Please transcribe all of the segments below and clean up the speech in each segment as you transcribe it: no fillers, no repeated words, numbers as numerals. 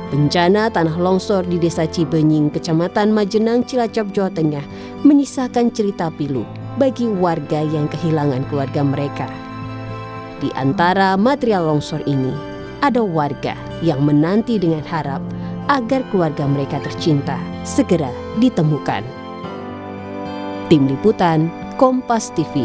Bencana tanah longsor di Desa Cibenying, Kecamatan Majenang, Cilacap, Jawa Tengah menyisakan cerita pilu bagi warga yang kehilangan keluarga mereka. Di antara material longsor ini, ada warga yang menanti dengan harap agar keluarga mereka tercinta segera ditemukan. Tim Liputan, Kompas TV.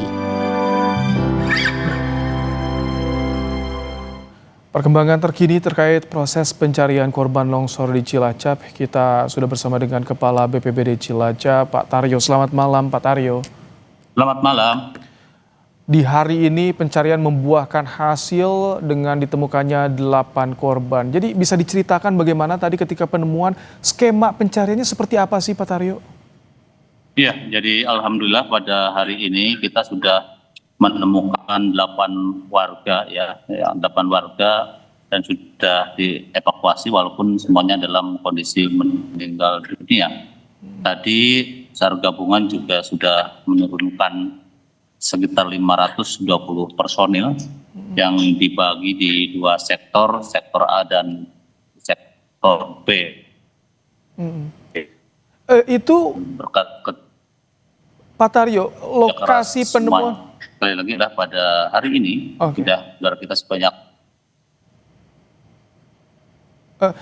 Perkembangan terkini terkait proses pencarian korban longsor di Cilacap. Kita sudah bersama dengan Kepala BPBD Cilacap, Pak Taryo. Selamat malam, Pak Taryo. Selamat malam. Di hari ini pencarian membuahkan hasil dengan ditemukannya 8 korban. Jadi bisa diceritakan bagaimana tadi ketika penemuan skema pencariannya seperti apa sih, Pak Taryo? Iya, jadi alhamdulillah pada hari ini kita sudah menemukan 8 warga ya 8 warga dan sudah dievakuasi walaupun semuanya dalam kondisi meninggal dunia. Tadi SAR gabungan juga sudah menurunkan sekitar 520 personil yang dibagi di 2 sektor, sektor A dan sektor B. Itu Pak Taryo, lokasi penemuan sekali lagi adalah pada hari ini sudah kita sebanyak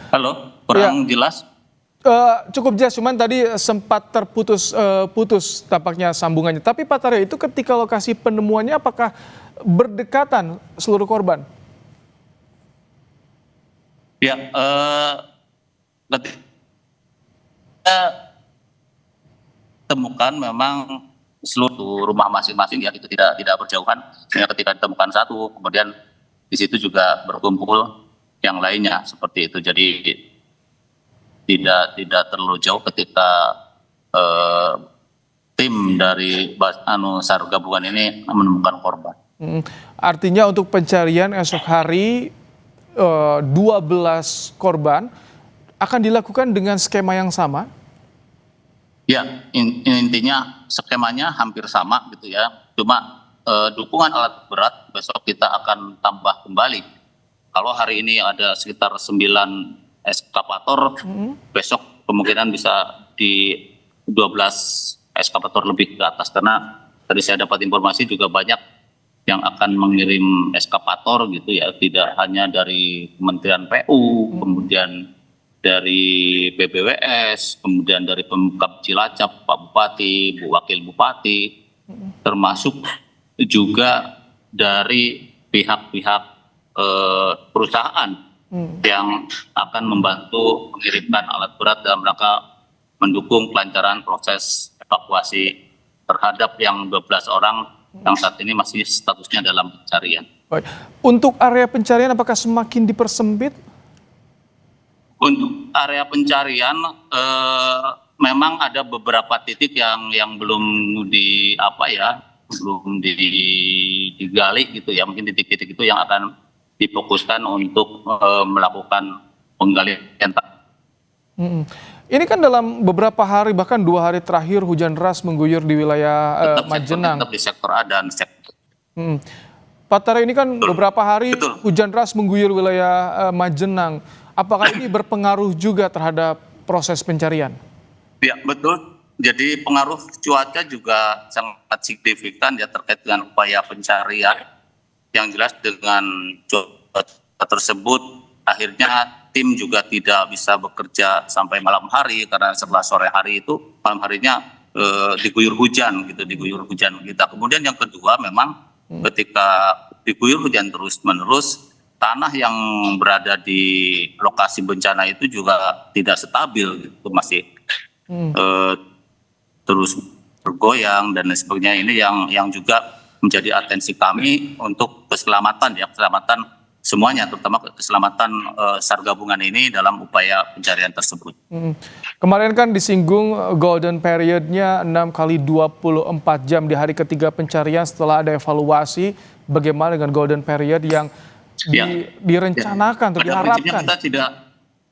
halo, kurang jelas? Cukup jelas, cuman tadi sempat putus tampaknya sambungannya. Tapi Pak Taryo, itu ketika lokasi penemuannya apakah berdekatan seluruh korban? Ya, kita temukan memang seluruh rumah masing-masing ya, itu tidak berjauhan. Sehingga ketika ditemukan satu, kemudian di situ juga berkumpul yang lainnya seperti itu. Jadi tidak terlalu jauh ketika tim dari SAR gabungan ini menemukan korban. Artinya untuk pencarian esok hari 12 korban akan dilakukan dengan skema yang sama? Ya, intinya skemanya hampir sama gitu ya. Cuma dukungan alat berat besok kita akan tambah kembali. Kalau hari ini ada sekitar 9 eskavator, besok kemungkinan bisa di 12 eskavator lebih ke atas. Karena tadi saya dapat informasi juga banyak yang akan mengirim eskavator gitu ya. Tidak hanya dari Kementerian PU, kemudian dari BPWS, kemudian dari Pemkab Cilacap, Pak Bupati, Bu Wakil Bupati, termasuk juga dari pihak-pihak perusahaan yang akan membantu mengirimkan alat berat dalam rangka mendukung kelancaran proses evakuasi terhadap yang 12 orang yang saat ini masih statusnya dalam pencarian. Baik. Untuk area pencarian apakah semakin dipersempit? Untuk area pencarian memang ada beberapa titik yang belum digali gitu ya, mungkin titik-titik itu yang akan difokuskan untuk melakukan penggalian. Ini kan dalam beberapa hari bahkan 2 hari terakhir hujan deras mengguyur di wilayah Majenang. Tetap di sektor A dan sektor. Pak Taryo, ini kan beberapa hari hujan deras mengguyur wilayah Majenang. Apakah ini berpengaruh juga terhadap proses pencarian? Ya, betul. Jadi pengaruh cuaca juga sangat signifikan ya terkait dengan upaya pencarian. Yang jelas dengan cuaca tersebut akhirnya tim juga tidak bisa bekerja sampai malam hari karena setelah sore hari itu malam harinya diguyur hujan kita. Kemudian yang kedua memang ketika diguyur hujan terus-menerus, tanah yang berada di lokasi bencana itu juga tidak stabil gitu, masih terus bergoyang dan lain sebagainya. Ini yang juga menjadi atensi kami untuk keselamatan semuanya, terutama keselamatan SAR gabungan ini dalam upaya pencarian tersebut. Kemarin kan disinggung golden period-nya 6 kali 24 jam di hari ketiga pencarian setelah ada evaluasi. Bagaimana dengan golden period yang direncanakan atau diharapkan?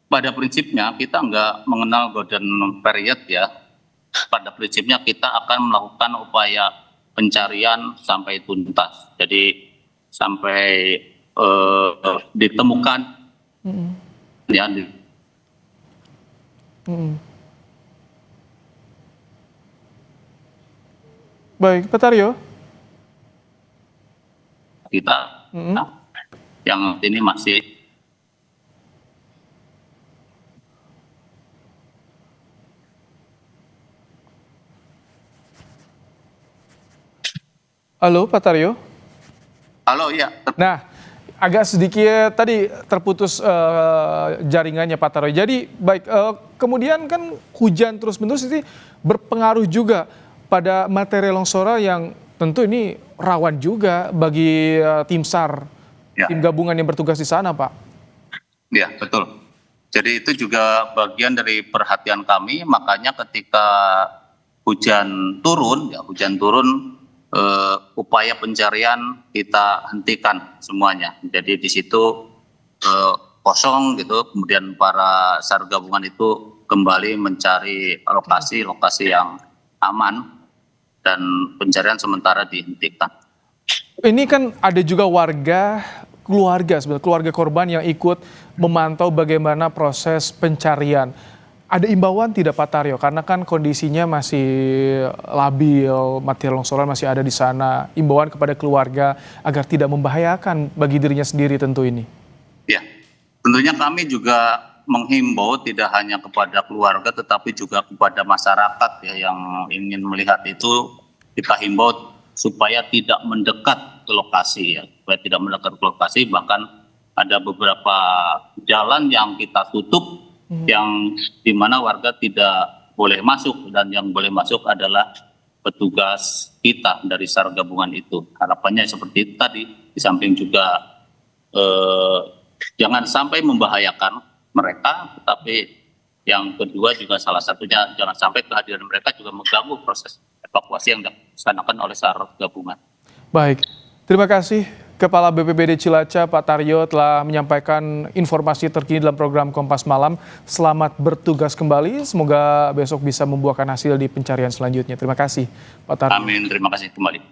Pada prinsipnya kita nggak mengenal golden period ya. Pada prinsipnya kita akan melakukan upaya pencarian sampai tuntas. Jadi sampai ditemukan Baik, Pak Taryo. Kita yang ini masih Halo, Pak Taryo. halo ya. Nah, agak sedikit tadi terputus jaringannya Pak Taryo. Jadi baik, kemudian kan hujan terus-menerus ini berpengaruh juga pada material longsoran yang tentu ini rawan juga bagi tim SAR, tim gabungan yang bertugas di sana, Pak. Ya, betul. Jadi itu juga bagian dari perhatian kami, makanya ketika hujan turun, upaya pencarian kita hentikan semuanya. Jadi di situ kosong gitu, kemudian para SAR gabungan itu kembali mencari lokasi yang aman dan pencarian sementara dihentikan. Ini kan ada juga keluarga korban yang ikut memantau bagaimana proses pencarian. Ada imbauan tidak Pak Taryo? Karena kan kondisinya masih labil, material longsoran masih ada di sana. Imbauan kepada keluarga agar tidak membahayakan bagi dirinya sendiri tentu ini. Ya, tentunya kami juga menghimbau tidak hanya kepada keluarga tetapi juga kepada masyarakat ya yang ingin melihat itu, kita himbau supaya tidak mendekat ke lokasi ya, supaya tidak mendekat ke lokasi. Bahkan ada beberapa jalan yang kita tutup yang dimana warga tidak boleh masuk, dan yang boleh masuk adalah petugas kita dari SAR gabungan itu. Harapannya seperti itu tadi, di samping juga jangan sampai membahayakan mereka, tetapi yang kedua juga salah satunya jangan sampai kehadiran mereka juga mengganggu proses evakuasi yang dilaksanakan oleh SAR gabungan. Baik, terima kasih Kepala BPBD Cilacap Pak Taryo telah menyampaikan informasi terkini dalam program Kompas Malam. Selamat bertugas kembali, semoga besok bisa membuahkan hasil di pencarian selanjutnya. Terima kasih Pak Taryo. Amin, terima kasih kembali.